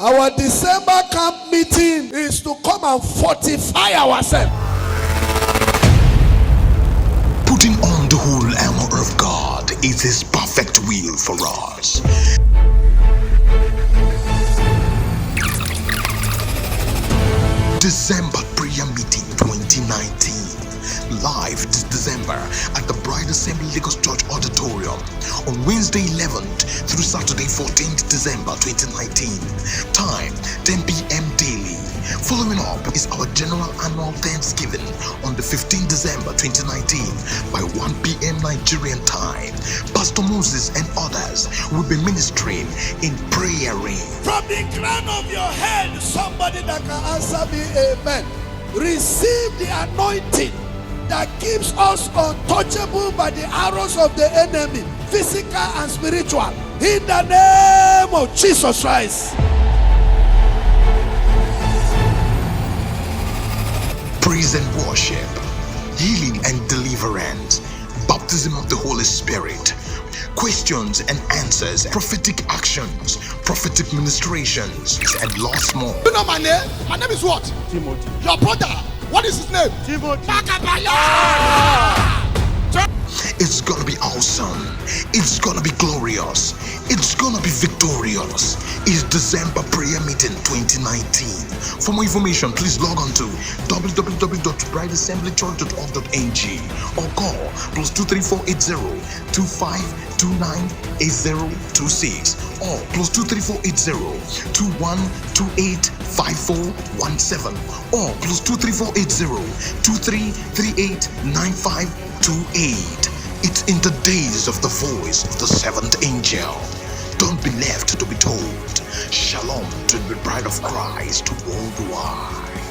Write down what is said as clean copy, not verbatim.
Our December camp meeting is to come and fortify ourselves. Putting on the whole armor of God is His perfect will for us. December prayer meeting 2019. Live this December at the Bride Assembly Lagos Church Auditorium on Wednesday 11th through Saturday 14th December 2019. Time 10 p.m. daily. Following up is our general annual Thanksgiving on the 15th December 2019 by 1 p.m. Nigerian time. Pastor Moses and others will be ministering in prayer ring. From the crown of your head, somebody that can answer me, amen. Receive the anointing that keeps us untouchable by the arrows of the enemy, physical and spiritual, in the name of Jesus Christ. Praise and worship, healing and deliverance, baptism of the Holy Spirit, questions and answers, prophetic actions, prophetic ministrations, and lots more. You know my name? My name is what? Timothy. Your brother. What is his name? Timothy. It's gonna be awesome. It's gonna be glorious. It's gonna be victorious. It's December prayer meeting 2019. For more information, please log on to www.brideassemblychurch.org.ng or call +23480 25298026 or +23480 21285417 or +23480 23389528. It's in the days of the voice of the seventh angel. Don't be left to be told. Shalom to the bride of Christ worldwide.